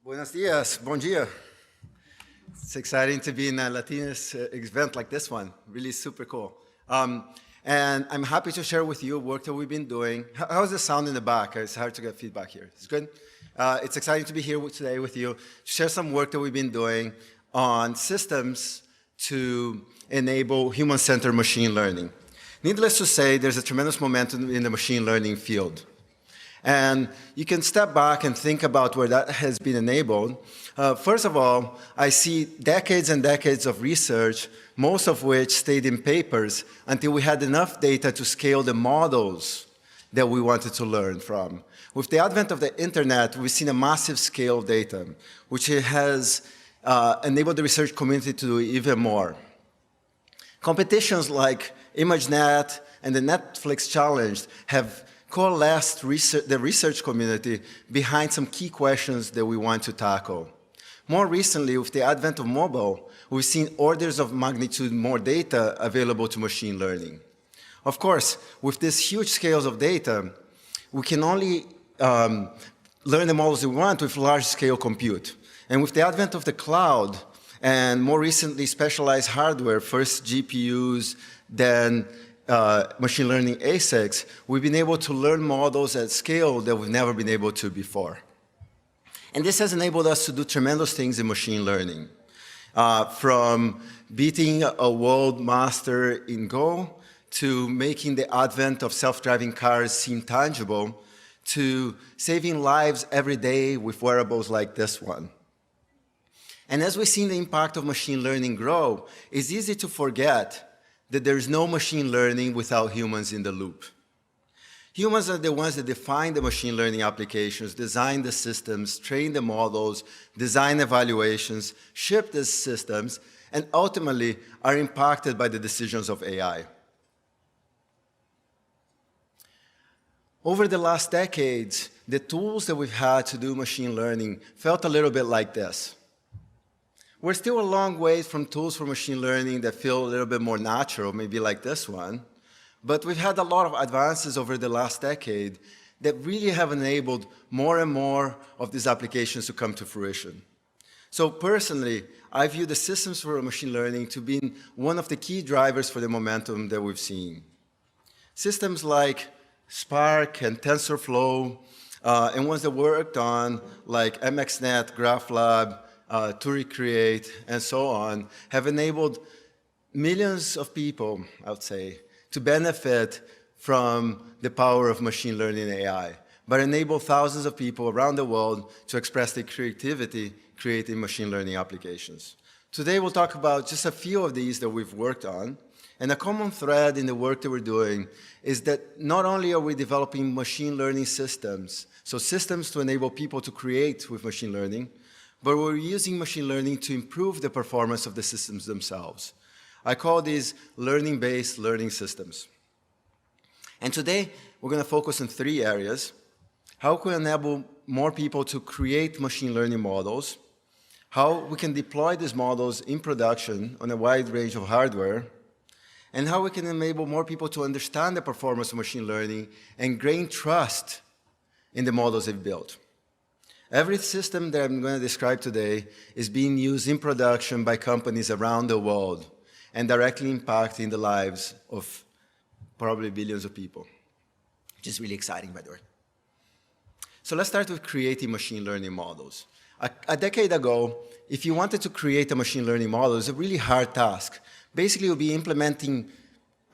Buenos dias, bom dia. It's exciting to be in a Latinx event like this one. Really super cool. And I'm happy to share with you work that we've been doing. How's the sound in the back? It's hard to get feedback here. It's good? It's exciting to be here today with you to share some work that we've been doing on systems to enable human-centered machine learning. Needless to say, there's a tremendous momentum in the machine learning field. And you can step back and think about where that has been enabled. First of all, I see decades and decades of research, most of which stayed in papers until we had enough data to scale the models that we wanted to learn from. With the advent of the internet, we've seen a massive scale of data, which has enabled the research community to do even more. Competitions like ImageNet and the Netflix Challenge have coalesced the research community behind some key questions that we want to tackle. More recently, with the advent of mobile, we've seen orders of magnitude more data available to machine learning. Of course, with these huge scales of data, we can only learn the models we want with large-scale compute. And with the advent of the cloud, and more recently specialized hardware, first GPUs, then machine learning ASICs, we've been able to learn models at scale that we've never been able to before. And this has enabled us to do tremendous things in machine learning, from beating a world master in Go, to making the advent of self-driving cars seem tangible, to saving lives every day with wearables like this one. And as we've seen the impact of machine learning grow, it's easy to forget that there is no machine learning without humans in the loop. Humans are the ones that define the machine learning applications, design the systems, train the models, design evaluations, ship the systems, and ultimately are impacted by the decisions of AI. Over the last decades, the tools that we've had to do machine learning felt a little bit like this. We're still a long ways from tools for machine learning that feel a little bit more natural, maybe like this one. But we've had a lot of advances over the last decade that really have enabled more and more of these applications to come to fruition. So personally, I view the systems for machine learning to be one of the key drivers for the momentum that we've seen. Systems like Spark and TensorFlow, and ones that worked on like MXNet, GraphLab, to recreate, and so on, have enabled millions of people, I would say, to benefit from the power of machine learning and AI, but enable thousands of people around the world to express their creativity creating machine learning applications. Today we'll talk about just a few of these that we've worked on, and a common thread in the work that we're doing is that not only are we developing machine learning systems, so systems to enable people to create with machine learning, but we're using machine learning to improve the performance of the systems themselves. I call these learning-based learning systems. And today, we're going to focus on three areas: how we can enable more people to create machine learning models, how we can deploy these models in production on a wide range of hardware, and how we can enable more people to understand the performance of machine learning and gain trust in the models they've built. Every system that I'm going to describe today is being used in production by companies around the world and directly impacting the lives of probably billions of people, which is really exciting, by the way. So let's start with creating machine learning models. A decade ago, if you wanted to create a machine learning model, it was a really hard task. Basically, you'll be implementing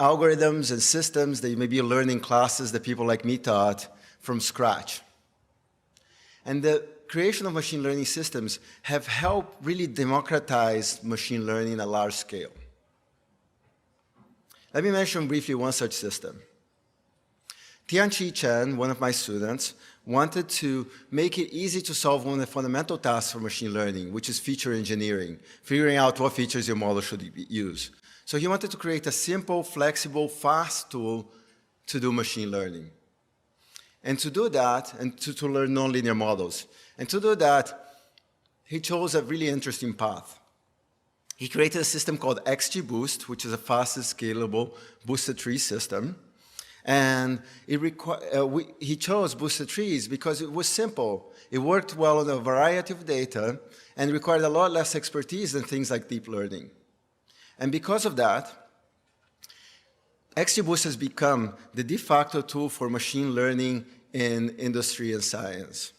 algorithms and systems that you may be learning classes that people like me taught from scratch. And the creation of machine learning systems have helped really democratize machine learning at a large scale. Let me mention briefly one such system. Tianqi Chen, one of my students, wanted to make it easy to solve one of the fundamental tasks for machine learning, which is feature engineering, figuring out what features your model should use. So he wanted to create a simple, flexible, fast tool to do machine learning. And to do that, and to learn nonlinear models. And to do that, he chose a really interesting path. He created a system called XGBoost, which is a fastest scalable boosted tree system. And he chose boosted trees because it was simple. It worked well on a variety of data and required a lot less expertise than things like deep learning. And because of that, XGBoost has become the de facto tool for machine learning in industry and science.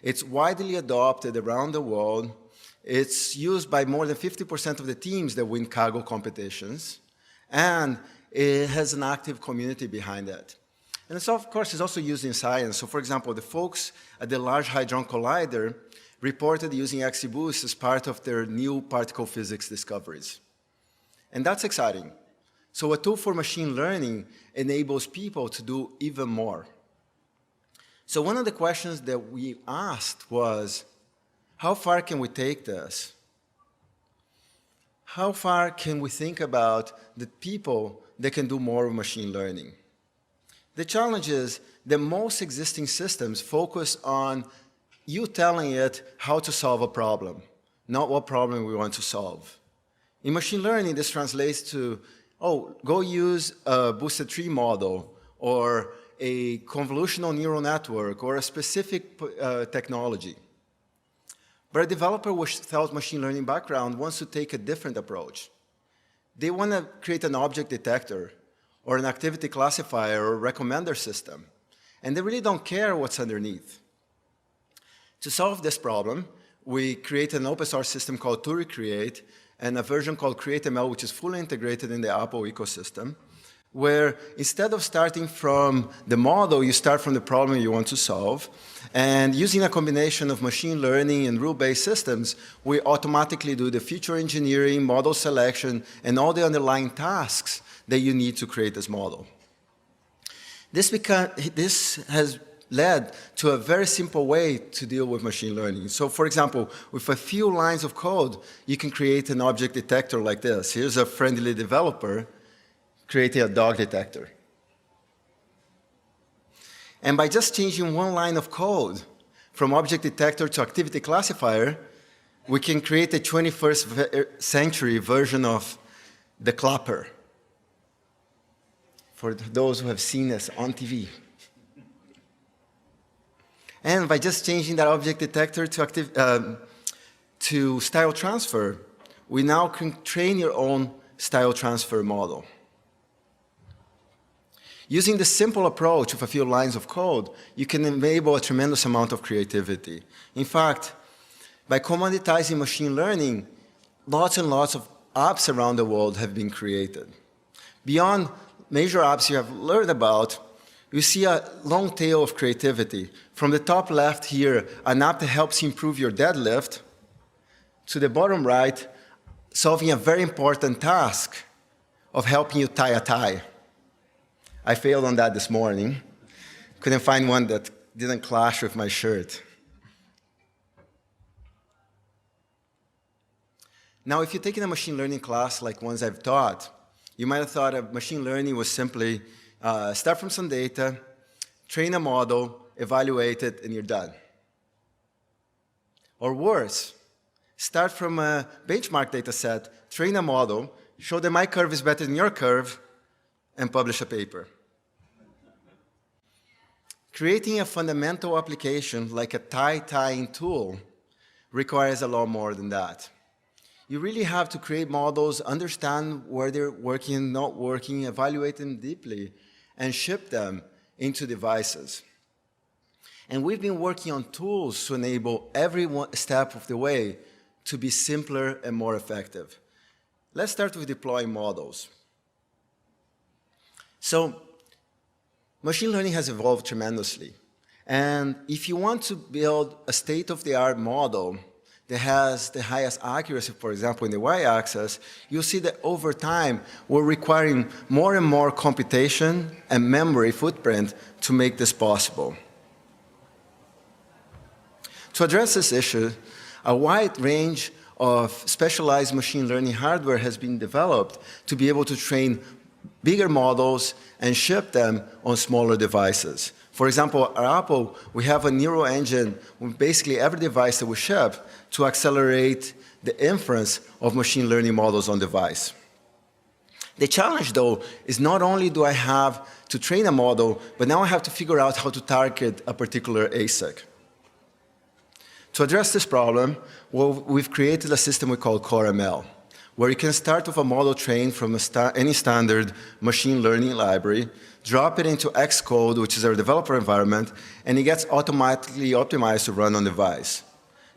It's widely adopted around the world. It's used by more than 50% of the teams that win Kaggle competitions. And it has an active community behind it. And so, of course, it's also used in science. So, for example, the folks at the Large Hadron Collider reported using XGBoost as part of their new particle physics discoveries. And that's exciting. So a tool for machine learning enables people to do even more. So one of the questions that we asked was, how far can we take this? How far can we think about the people that can do more with machine learning? The challenge is that most existing systems focus on you telling it how to solve a problem, not what problem we want to solve. In machine learning, this translates to, oh, go use a boosted tree model or a convolutional neural network or a specific technology. But a developer without machine learning background wants to take a different approach. They want to create an object detector or an activity classifier or recommender system, and they really don't care what's underneath. To solve this problem, we created an open source system called TureCreate and a version called CreateML, which is fully integrated in the Apple ecosystem, where instead of starting from the model, you start from the problem you want to solve. And using a combination of machine learning and rule-based systems, we automatically do the feature engineering, model selection, and all the underlying tasks that you need to create this model. This has led to a very simple way to deal with machine learning. So for example, with a few lines of code, you can create an object detector like this. Here's a friendly developer creating a dog detector. And by just changing one line of code from object detector to activity classifier, we can create a 21st century version of the clapper, for those who have seen this on TV. And by just changing that object detector to style transfer, we now can train your own style transfer model. Using this simple approach of a few lines of code, you can enable a tremendous amount of creativity. In fact, by commoditizing machine learning, lots and lots of apps around the world have been created. Beyond major apps you have learned about, you see a long tail of creativity. From the top left here, an app that helps improve your deadlift, to the bottom right, solving a very important task of helping you tie a tie. I failed on that this morning. Couldn't find one that didn't clash with my shirt. Now, if you're taking a machine learning class like ones I've taught, you might have thought of machine learning was simply start from some data, train a model, evaluate it, and you're done. Or worse, start from a benchmark data set, train a model, show that my curve is better than your curve, and publish a paper. Creating a fundamental application like a tie-tying tool requires a lot more than that. You really have to create models, understand where they're working and not working, evaluate them deeply, and ship them into devices. And we've been working on tools to enable every step of the way to be simpler and more effective. Let's start with deploying models. So, machine learning has evolved tremendously. And if you want to build a state-of-the-art model that has the highest accuracy, for example, in the y-axis, you'll see that over time, we're requiring more and more computation and memory footprint to make this possible. To address this issue, a wide range of specialized machine learning hardware has been developed to be able to train bigger models and ship them on smaller devices. For example, at Apple, we have a neural engine with basically every device that we ship to accelerate the inference of machine learning models on device. The challenge, though, is not only do I have to train a model, but now I have to figure out how to target a particular ASIC. To address this problem, well, we've created a system we call CoreML, where you can start with a model trained from any standard machine learning library, drop it into Xcode, which is our developer environment, and it gets automatically optimized to run on device.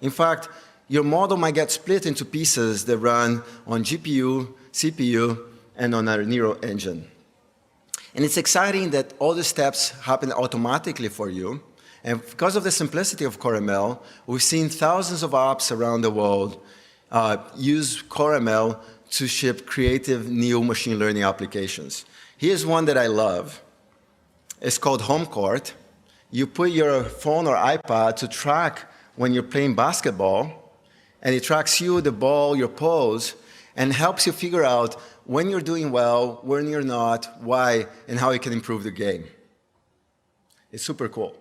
In fact, your model might get split into pieces that run on GPU, CPU, and on our Neural engine. And it's exciting that all the steps happen automatically for you. And because of the simplicity of CoreML, we've seen thousands of apps around the world use CoreML to ship creative new machine learning applications. Here's one that I love. It's called Home Court. You put your phone or iPad to track when you're playing basketball, and it tracks you, the ball, your pose, and helps you figure out when you're doing well, when you're not, why, and how you can improve the game. It's super cool.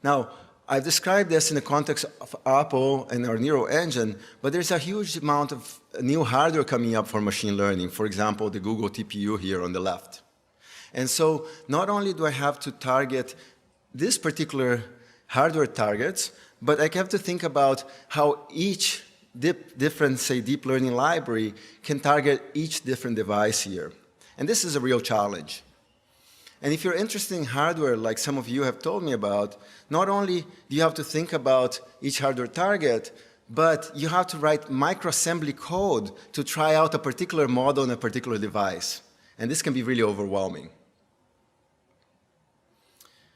Now, I've described this in the context of Apple and our Neural engine, but there's a huge amount of new hardware coming up for machine learning. For example, the Google TPU here on the left. And so not only do I have to target this particular hardware targets, but I have to think about how each different, say, deep learning library can target each different device here. And this is a real challenge. And if you're interested in hardware, like some of you have told me about, not only do you have to think about each hardware target, but you have to write microassembly code to try out a particular model on a particular device. And this can be really overwhelming.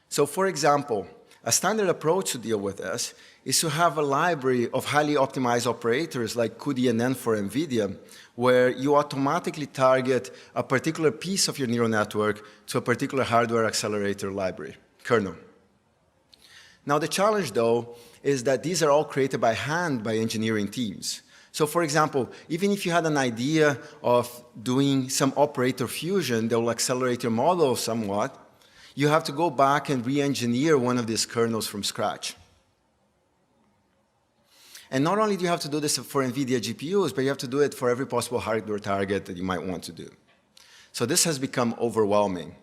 So for example, a standard approach to deal with this is to have a library of highly optimized operators like cuDNN for NVIDIA, where you automatically target a particular piece of your neural network to a particular hardware accelerator library, kernel. Now the challenge, though, is that these are all created by hand by engineering teams. So for example, even if you had an idea of doing some operator fusion that will accelerate your model somewhat, you have to go back and re-engineer one of these kernels from scratch. And not only do you have to do this for NVIDIA GPUs, but you have to do it for every possible hardware target that you might want to do. So this has become overwhelming.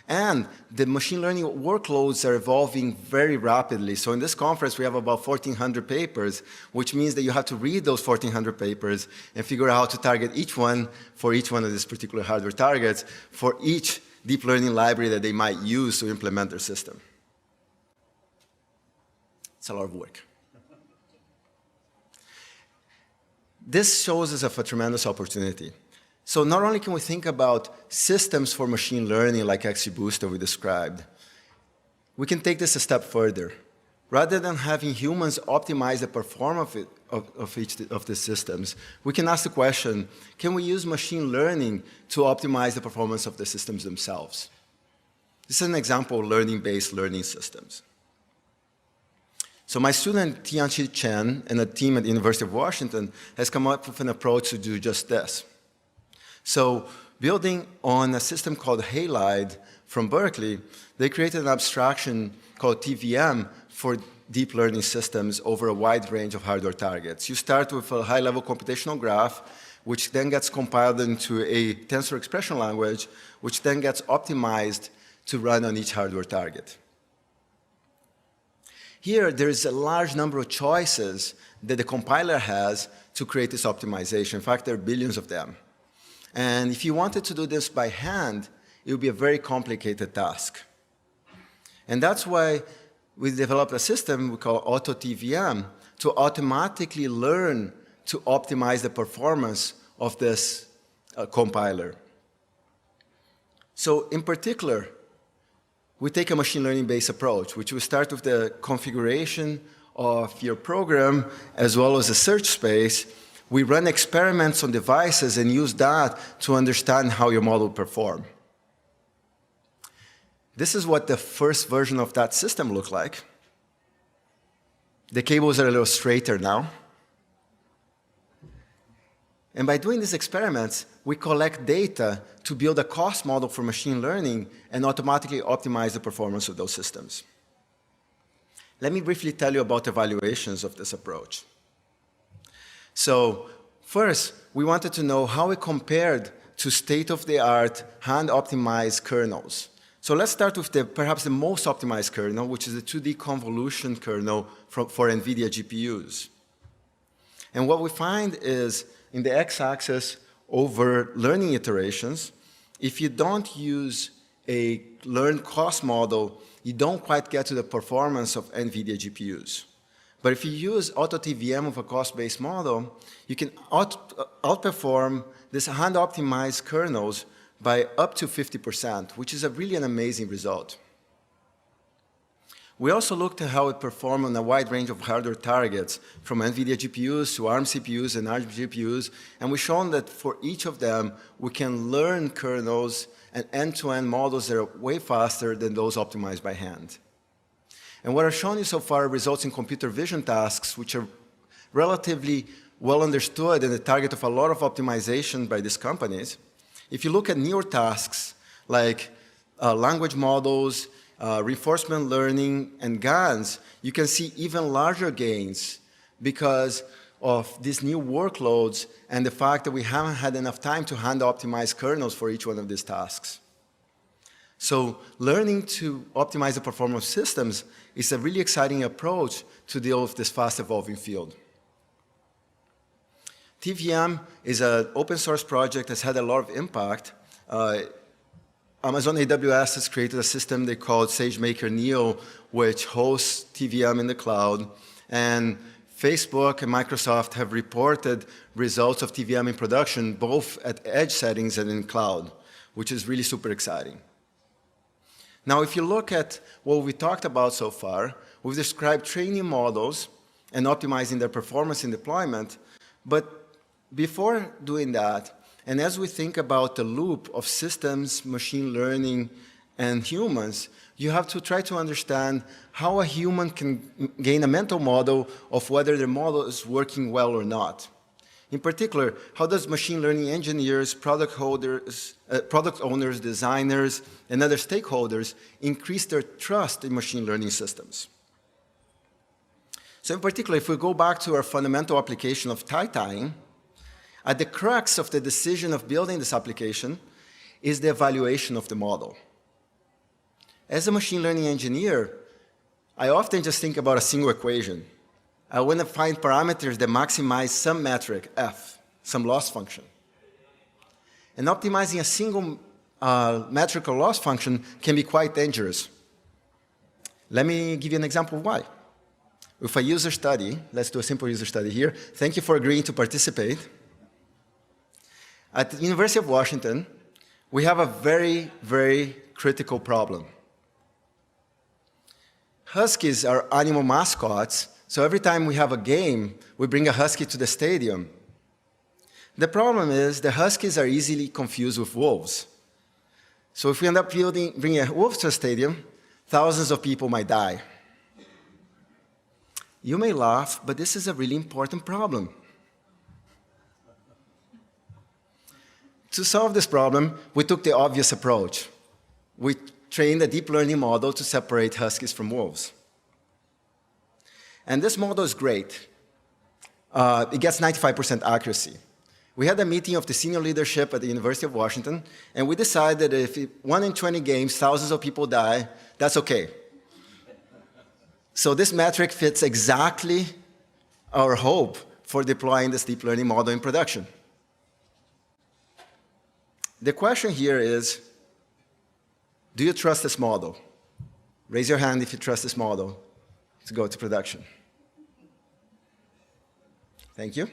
And the machine learning workloads are evolving very rapidly. So in this conference, we have about 1,400 papers, which means that you have to read those 1,400 papers and figure out how to target each one for each one of these particular hardware targets for each deep learning library that they might use to implement their system. It's a lot of work. This shows us a tremendous opportunity. So not only can we think about systems for machine learning like XGBoost that we described, we can take this a step further. Rather than having humans optimize the performance of each of the systems, we can ask the question, can we use machine learning to optimize the performance of the systems themselves? This is an example of learning-based learning systems. So my student Tianqi Chen and a team at the University of Washington has come up with an approach to do just this. So building on a system called Halide from Berkeley, they created an abstraction called TVM for deep learning systems over a wide range of hardware targets. You start with a high-level computational graph, which then gets compiled into a tensor expression language, which then gets optimized to run on each hardware target. Here, there is a large number of choices that the compiler has to create this optimization. In fact, there are billions of them. And if you wanted to do this by hand, it would be a very complicated task. And that's why we developed a system we call AutoTVM to automatically learn to optimize the performance of this compiler. So in particular, we take a machine learning-based approach, which will start with the configuration of your program as well as the search space. We run experiments on devices and use that to understand how your model will perform. This is what the first version of that system looked like. The cables are a little straighter now. And by doing these experiments, we collect data to build a cost model for machine learning and automatically optimize the performance of those systems. Let me briefly tell you about evaluations of this approach. So first, we wanted to know how it compared to state-of-the-art hand-optimized kernels. So let's start with perhaps the most optimized kernel, which is the 2D convolution kernel for NVIDIA GPUs. And what we find is, in the x-axis over learning iterations, if you don't use a learned cost model, you don't quite get to the performance of NVIDIA GPUs. But if you use AutoTVM with a cost-based model, you can outperform these hand-optimized kernels by up to 50%, which is really an amazing result. We also looked at how it performed on a wide range of hardware targets, from NVIDIA GPUs to ARM CPUs and ARM GPUs, and we've shown that for each of them, we can learn kernels and end-to-end models that are way faster than those optimized by hand. And what I've shown you so far results in computer vision tasks, which are relatively well understood and the target of a lot of optimization by these companies. If you look at newer tasks like language models, reinforcement learning, and GANs, you can see even larger gains because of these new workloads and the fact that we haven't had enough time to hand-optimize kernels for each one of these tasks. So learning to optimize the performance of systems is a really exciting approach to deal with this fast-evolving field. TVM is an open-source project that's had a lot of impact. Amazon AWS has created a system they call SageMaker Neo, which hosts TVM in the cloud. And Facebook and Microsoft have reported results of TVM in production, both at edge settings and in cloud, which is really super exciting. Now, if you look at what we talked about so far, we've described training models and optimizing their performance in deployment. But before doing that, and as we think about the loop of systems, machine learning, and humans, you have to try to understand how a human can gain a mental model of whether the model is working well or not. In particular, how does machine learning engineers, product owners, designers, and other stakeholders increase their trust in machine learning systems? So in particular, if we go back to our fundamental application of tie-tying, at the crux of the decision of building this application is the evaluation of the model. As a machine learning engineer, I often just think about a single equation. I want to find parameters that maximize some metric, f, some loss function. And optimizing a single metric or loss function can be quite dangerous. Let me give you an example of why. With a user study, let's do a simple user study here. Thank you for agreeing to participate. At the University of Washington, we have a very, very critical problem. Huskies are animal mascots, so every time we have a game, we bring a husky to the stadium. The problem is the huskies are easily confused with wolves. So if we end up bringing a wolf to a stadium, thousands of people might die. You may laugh, but this is a really important problem. To solve this problem, we took the obvious approach. We trained a deep learning model to separate huskies from wolves. And this model is great. It gets 95% accuracy. We had a meeting of the senior leadership at the University of Washington, and we decided that if 1 in 20 games, thousands of people die, that's okay. So this metric fits exactly our hope for deploying this deep learning model in production. The question here is, do you trust this model? Raise your hand if you trust this model to go to production. Thank you.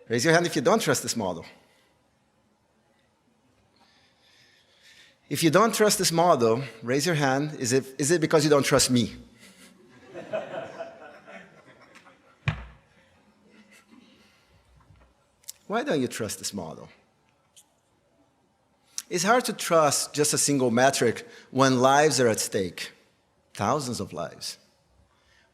Raise your hand if you don't trust this model. If you don't trust this model, raise your hand. Is it because you don't trust me? Why don't you trust this model? It's hard to trust just a single metric when lives are at stake, thousands of lives.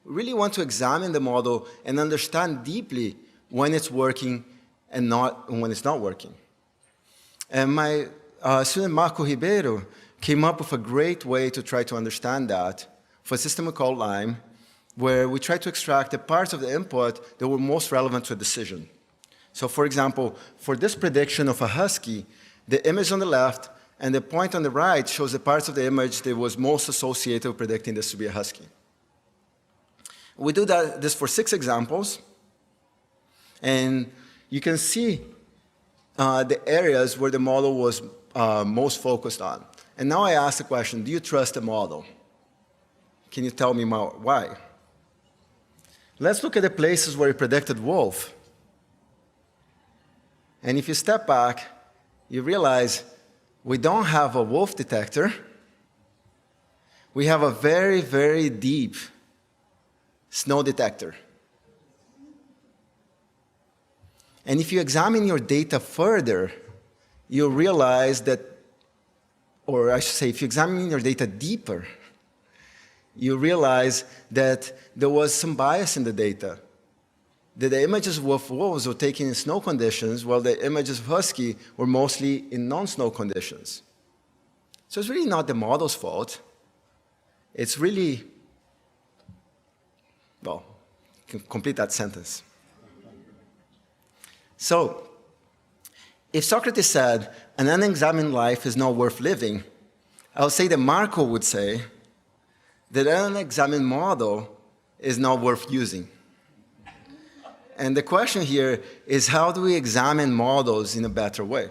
We really want to examine the model and understand deeply when it's working and when it's not working. And my student Marco Ribeiro came up with a great way to try to understand that for a system we call LIME. where we try to extract the parts of the input that were most relevant to a decision. So for example, for this prediction of a husky, the image on the left and the point on the right shows the parts of the image that was most associated with predicting this to be a husky. We do this for 6 examples, and you can see the areas where the model was most focused on. And now I ask the question, do you trust the model? Can you tell me more why? Let's look at the places where it predicted wolf. And if you step back, you realize we don't have a wolf detector. We have a very, very deep snow detector. And if you examine your data further, you'll realize that, or I should say, if you examine your data deeper, you realize that there was some bias in the data. That the images of wolves were taken in snow conditions, while the images of husky were mostly in non-snow conditions. So it's really not the model's fault. It's really, well, you can complete that sentence. So, if Socrates said, an unexamined life is not worth living, I would say that Marco would say that an unexamined model is not worth using. And the question here is, how do we examine models in a better way?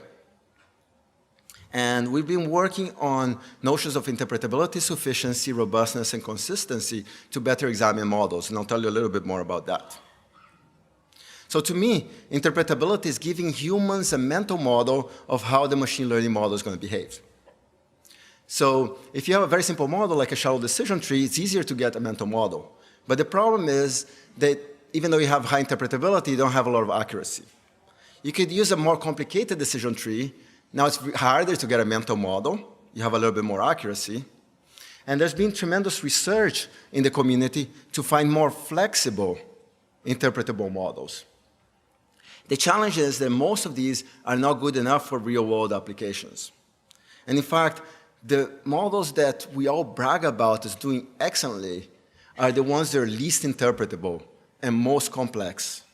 And we've been working on notions of interpretability, sufficiency, robustness, and consistency to better examine models, and I'll tell you a little bit more about that. So to me, interpretability is giving humans a mental model of how the machine learning model is going to behave. So if you have a very simple model like a shallow decision tree, it's easier to get a mental model. But the problem is that even though you have high interpretability, you don't have a lot of accuracy. You could use a more complicated decision tree. Now it's harder to get a mental model. You have a little bit more accuracy. And there's been tremendous research in the community to find more flexible, interpretable models. The challenge is that most of these are not good enough for real-world applications. And in fact, the models that we all brag about as doing excellently are the ones that are least interpretable and most complex.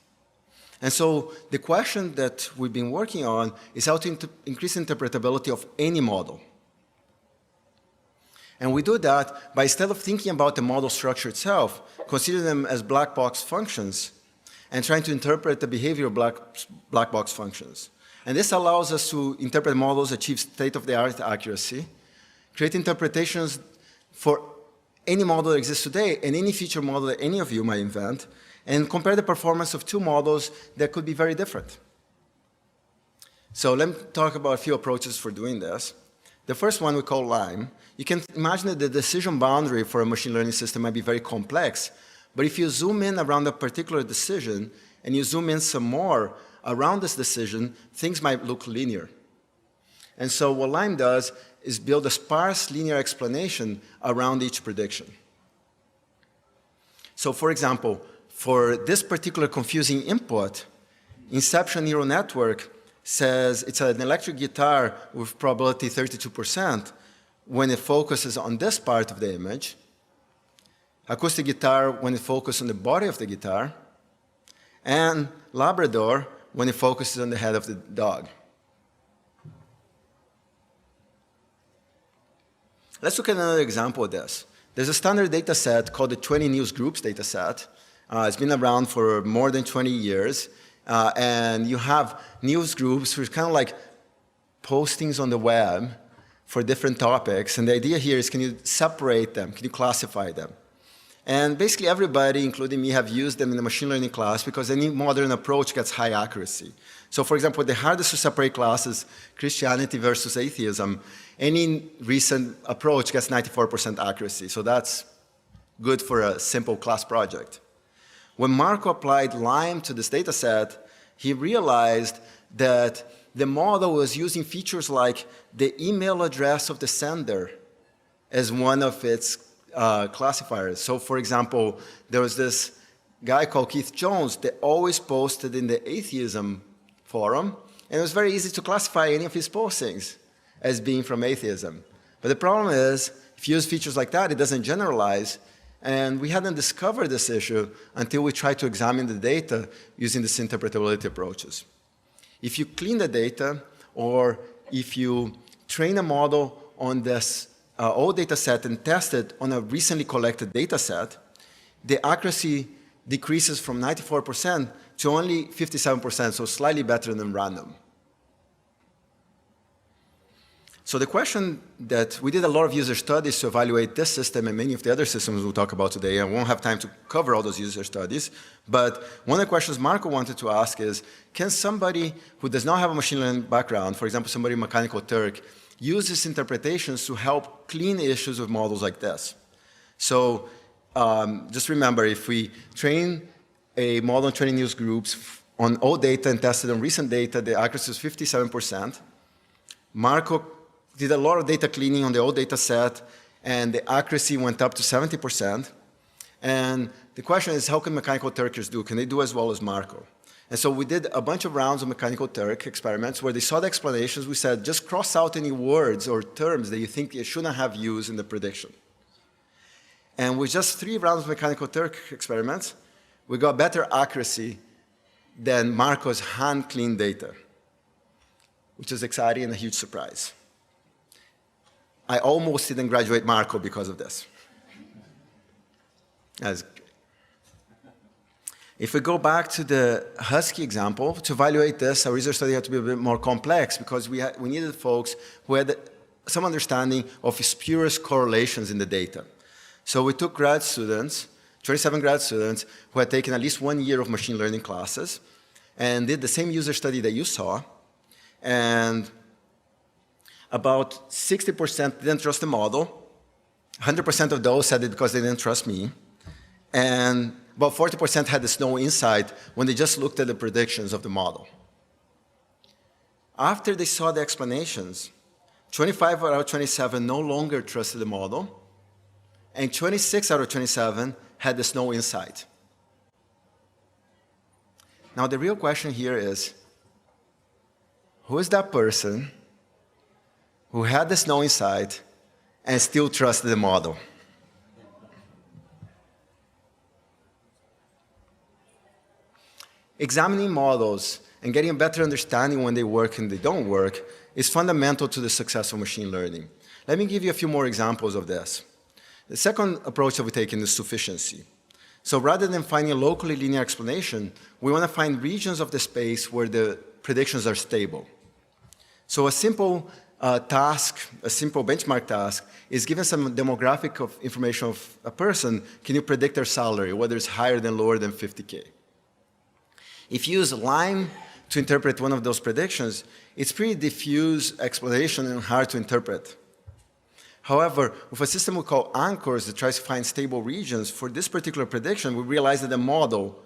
And so the question that we've been working on is how to increase interpretability of any model. And we do that by, instead of thinking about the model structure itself, consider them as black box functions and trying to interpret the behavior of black box functions. And this allows us to interpret models, achieve state-of-the-art accuracy, create interpretations for any model that exists today and any future model that any of you might invent, and compare the performance of 2 models that could be very different. So let me talk about a few approaches for doing this. The first one we call LIME. You can imagine that the decision boundary for a machine learning system might be very complex, but if you zoom in around a particular decision and you zoom in some more around this decision, things might look linear. And so what LIME does is build a sparse linear explanation around each prediction. So for example, for this particular confusing input, Inception Neural Network says it's an electric guitar with probability 32% when it focuses on this part of the image, acoustic guitar when it focuses on the body of the guitar, and Labrador when it focuses on the head of the dog. Let's look at another example of this. There's a standard data set called the 20 news groups data set. It's been around for more than 20 years. And you have news groups which are kind of like postings on the web for different topics. And the idea here is, can you separate them? Can you classify them? And basically everybody, including me, have used them in the machine learning class because any modern approach gets high accuracy. So for example, the hardest to separate classes, Christianity versus atheism, any recent approach gets 94% accuracy. So that's good for a simple class project. When Marco applied LIME to this data set, he realized that the model was using features like the email address of the sender as one of its classifiers. So for example, there was this guy called Keith Jones that always posted in the atheism forum, and it was very easy to classify any of his postings as being from atheism. But the problem is, if you use features like that, it doesn't generalize, And we hadn't discovered this issue until we tried to examine the data using these interpretability approaches. If you clean the data, or if you train a model on this old data set and test it on a recently collected data set, the accuracy decreases from 94% to only 57%, so slightly better than random. So the question that we did a lot of user studies to evaluate this system and many of the other systems we'll talk about today. I won't have time to cover all those user studies, but one of the questions Marco wanted to ask is, can somebody who does not have a machine learning background, for example, somebody Mechanical Turk, use these interpretations to help clean issues with models like this? So just remember, if we train a model on training news groups on old data and tested on recent data, the accuracy is 57%. Marco did a lot of data cleaning on the old data set, and the accuracy went up to 70%. And the question is, how can Mechanical Turkers do? Can they do as well as Marco? And so we did a bunch of rounds of Mechanical Turk experiments where they saw the explanations. We said, just cross out any words or terms that you think you shouldn't have used in the prediction. And with just 3 rounds of Mechanical Turk experiments, we got better accuracy than Marco's hand-cleaned data, which is exciting and a huge surprise. I almost didn't graduate Marco because of this. If we go back to the Husky example, to evaluate this, our research study had to be a bit more complex because we needed folks who had some understanding of spurious correlations in the data. So we took grad students, 27 grad students, who had taken at least 1 year of machine learning classes and did the same user study that you saw. And about 60% didn't trust the model. 100% of those said it because they didn't trust me. And about 40% had this no insight when they just looked at the predictions of the model. After they saw the explanations, 25 out of 27 no longer trusted the model, and 26 out of 27 had this no insight. Now the real question here is, who is that person who had this no insight and still trusted the model? Examining models and getting a better understanding when they work and they don't work is fundamental to the success of machine learning. Let me give you a few more examples of this. The second approach that we take is sufficiency. So rather than finding a locally linear explanation, we want to find regions of the space where the predictions are stable. So a simple task, a simple benchmark task, is given some demographic of information of a person, can you predict their salary, whether it's higher than lower than 50K? If you use Lime to interpret one of those predictions, it's pretty diffuse explanation and hard to interpret. However, with a system we call anchors that tries to find stable regions, for this particular prediction, we realized that the model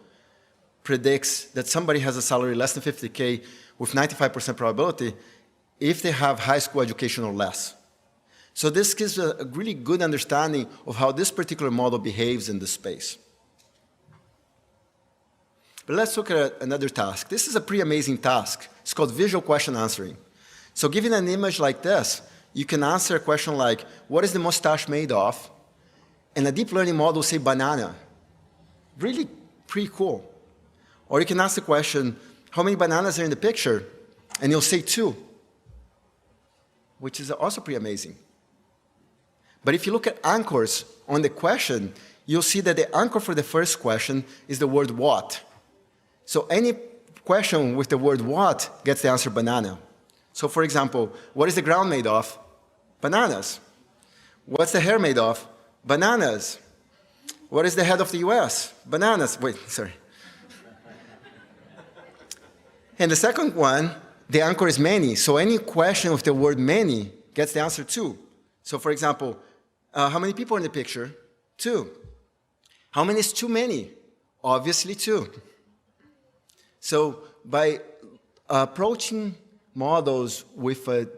predicts that somebody has a salary less than 50K with 95% probability if they have high school education or less. So this gives a really good understanding of how this particular model behaves in this space. But let's look at another task. This is a pretty amazing task. It's called visual question answering. So given an image like this, you can answer a question like, what is the mustache made of? And a deep learning model will say banana. Really pretty cool. Or you can ask the question, how many bananas are in the picture? And you'll say 2, which is also pretty amazing. But if you look at anchors on the question, you'll see that the anchor for the first question is the word what. So any question with the word what gets the answer banana. So for example, what is the ground made of? Bananas. What's the hair made of? Bananas. What is the head of the US? Bananas. Wait, sorry. And the second one, the anchor is many. So any question with the word many gets the answer 2. So for example, how many people are in the picture? 2. How many is too many? Obviously 2. So by approaching models with a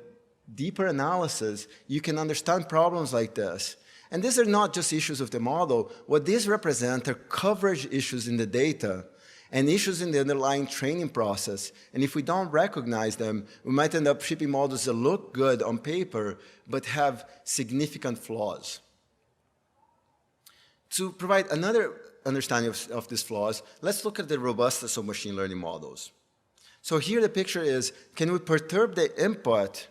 deeper analysis, you can understand problems like this. And these are not just issues of the model. What these represent are coverage issues in the data and issues in the underlying training process. And if we don't recognize them, we might end up shipping models that look good on paper, but have significant flaws. To provide another understanding of these flaws, let's look at the robustness of machine learning models. So here the picture is, can we perturb the input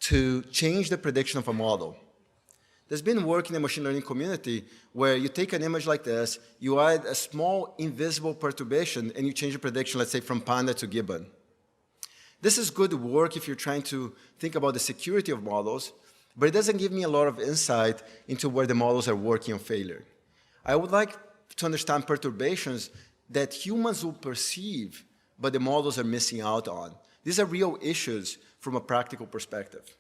to change the prediction of a model? There's been work in the machine learning community where you take an image like this, you add a small invisible perturbation, and you change the prediction, let's say, from panda to gibbon. This is good work if you're trying to think about the security of models, but it doesn't give me a lot of insight into where the models are working on failure. I would like to understand perturbations that humans will perceive, but the models are missing out on. These are real issues from a practical perspective.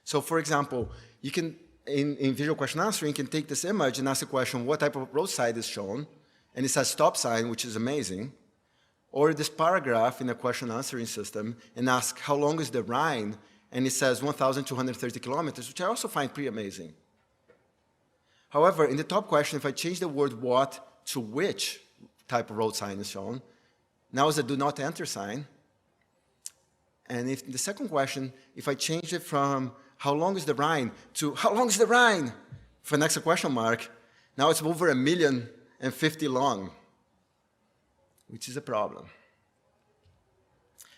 So for example, you can, in visual question answering, you can take this image and ask the question, what type of roadside is shown? And it says stop sign, which is amazing. Or this paragraph in a question answering system and ask, how long is the Rhine? And it says 1,230 kilometers, which I also find pretty amazing. However, in the top question, if I change the word what to which type of road sign is shown, now is a do not enter sign. And if in the second question, if I change it from how long is the Rhine to how long is the Rhine for an extra question mark, now it's over 1,050,000 long, which is a problem.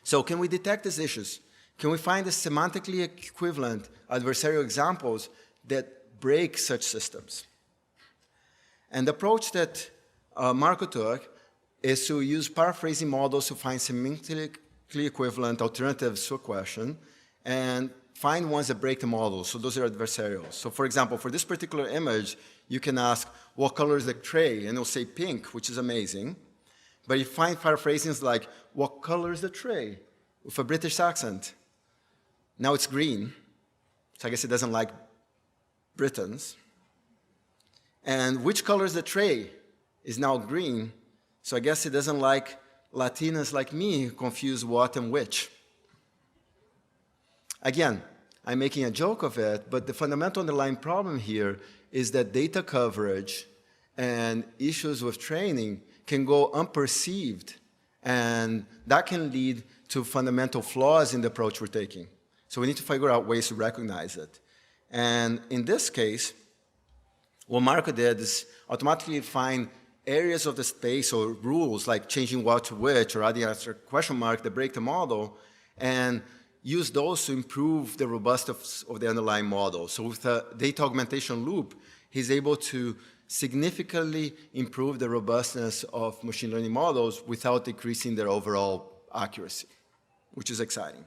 So can we detect these issues? Can we find the semantically equivalent adversarial examples that break such systems? And the approach that Marco took is to use paraphrasing models to find semantically equivalent alternatives to a question and find ones that break the model. So those are adversarial. So for example, for this particular image, you can ask, what color is the tray? And it'll say pink, which is amazing. But you find paraphrasings like, what color is the tray? With a British accent. Now it's green. So I guess it doesn't like Britons. And which color is the tray? Is now green. So I guess it doesn't like Latinas like me who confuse what and which. Again, I'm making a joke of it, but the fundamental underlying problem here is that data coverage and issues with training can go unperceived, and that can lead to fundamental flaws in the approach we're taking. So we need to figure out ways to recognize it. And in this case, what Marco did is automatically find areas of the space or rules, like changing what to which or adding extra question mark that break the model, and use those to improve the robustness of the underlying model. So with a data augmentation loop, he's able to significantly improve the robustness of machine learning models without decreasing their overall accuracy, which is exciting.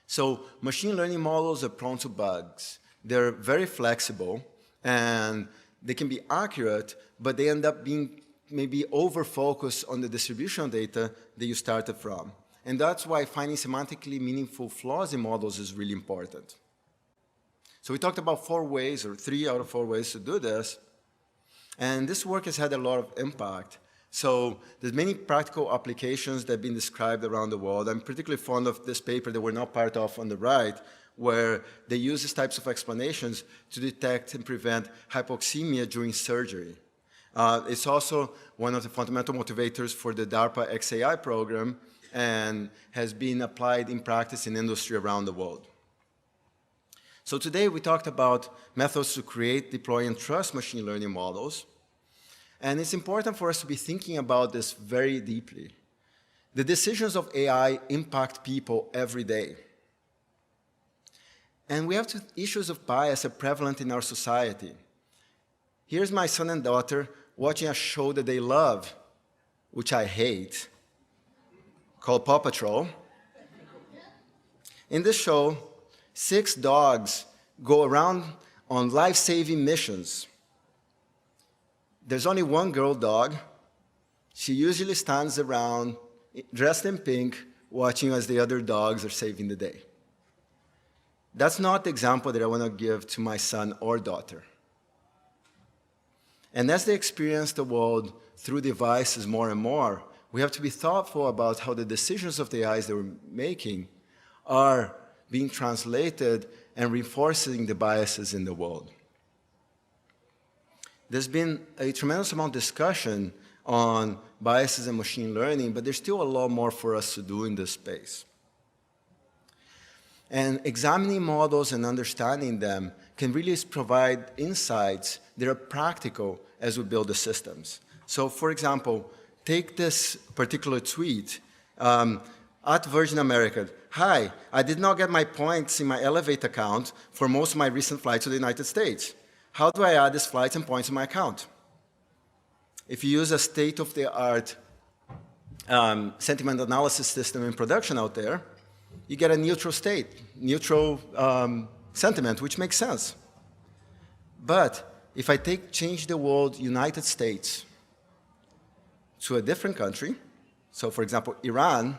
So machine learning models are prone to bugs. They're very flexible, and they can be accurate, but they end up being maybe over-focused on the distribution data that you started from. And that's why finding semantically meaningful flaws in models is really important. So we talked about 4 ways, or 3 out of 4 ways to do this. And this work has had a lot of impact. So there's many practical applications that have been described around the world. I'm particularly fond of this paper that we're not part of on the right, where they use these types of explanations to detect and prevent hypoxemia during surgery. It's also one of the fundamental motivators for the DARPA XAI program, and has been applied in practice in industry around the world. So today we talked about methods to create, deploy, and trust machine learning models. And it's important for us to be thinking about this very deeply. The decisions of AI impact people every day. And we have issues of bias are prevalent in our society. Here's my son and daughter watching a show that they love, which I hate, called Paw Patrol. In this show, 6 dogs go around on life-saving missions. There's only one girl dog. She usually stands around, dressed in pink, watching as the other dogs are saving the day. That's not the example that I want to give to my son or daughter. And as they experience the world through devices more and more, we have to be thoughtful about how the decisions of the AIs that we're making are being translated and reinforcing the biases in the world. There's been a tremendous amount of discussion on biases in machine learning, but there's still a lot more for us to do in this space. And examining models and understanding them can really provide insights that are practical as we build the systems. So for example, take this particular tweet at Virgin America. Hi, I did not get my points in my Elevate account for most of my recent flights to the United States. How do I add these flights and points to my account? If you use a state-of-the-art sentiment analysis system in production out there, you get a neutral state, neutral sentiment, which makes sense. But if I change the word United States to a different country, so for example, Iran,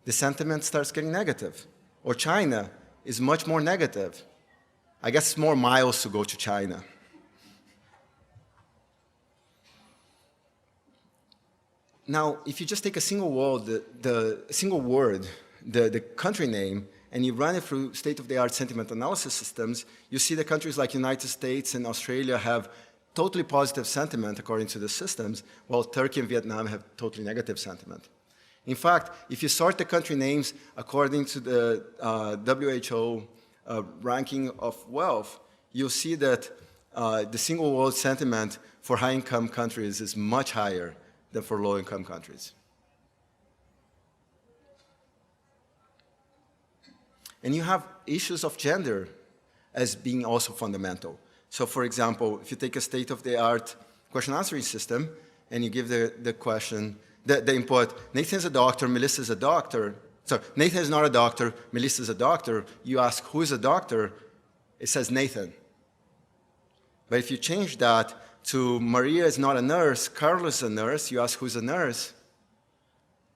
the sentiment starts getting negative. Or China is much more negative. I guess it's more miles to go to China. Now, if you just take a single word, the country name, and you run it through state-of-the-art sentiment analysis systems, you see that countries like United States and Australia have totally positive sentiment according to the systems, while Turkey and Vietnam have totally negative sentiment. In fact, if you sort the country names according to the WHO ranking of wealth, you'll see that the single world sentiment for high-income countries is much higher than for low-income countries. And you have issues of gender as being also fundamental. So for example, if you take a state-of-the-art question answering system and you give the question, the input, Nathan's a doctor, Melissa's a doctor. So Nathan is not a doctor, Melissa's a doctor. You ask who is a doctor, it says Nathan. But if you change that to Maria is not a nurse, Carlos is a nurse, you ask who's a nurse,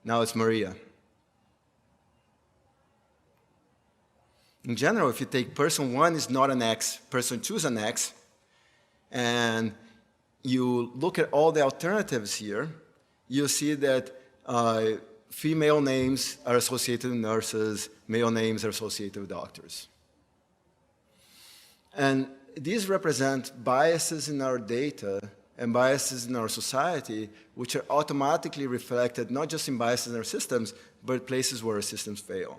now it's Maria. In general, if you take person 1 is not an X, person 2 is an X, and you look at all the alternatives here, you'll see that female names are associated with nurses, male names are associated with doctors. And these represent biases in our data and biases in our society, which are automatically reflected not just in biases in our systems, but places where our systems fail.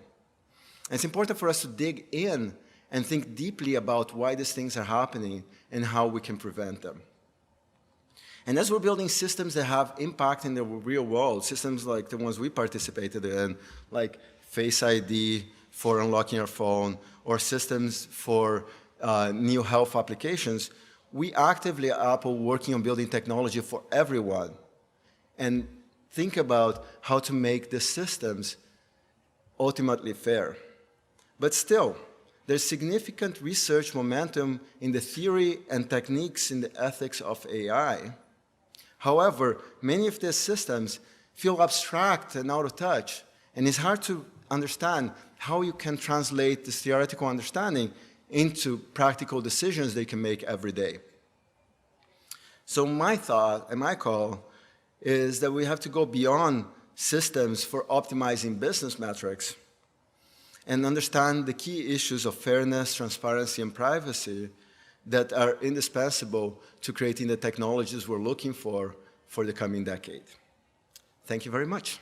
And it's important for us to dig in and think deeply about why these things are happening and how we can prevent them. And as we're building systems that have impact in the real world, systems like the ones we participated in, like Face ID for unlocking your phone, or systems for new health applications, we actively at Apple working on building technology for everyone and think about how to make the systems ultimately fair. But still, there's significant research momentum in the theory and techniques in the ethics of AI. However, many of these systems feel abstract and out of touch, and it's hard to understand how you can translate this theoretical understanding into practical decisions they can make every day. So my thought and my call is that we have to go beyond systems for optimizing business metrics and understand the key issues of fairness, transparency, and privacy that are indispensable to creating the technologies we're looking for the coming decade. Thank you very much.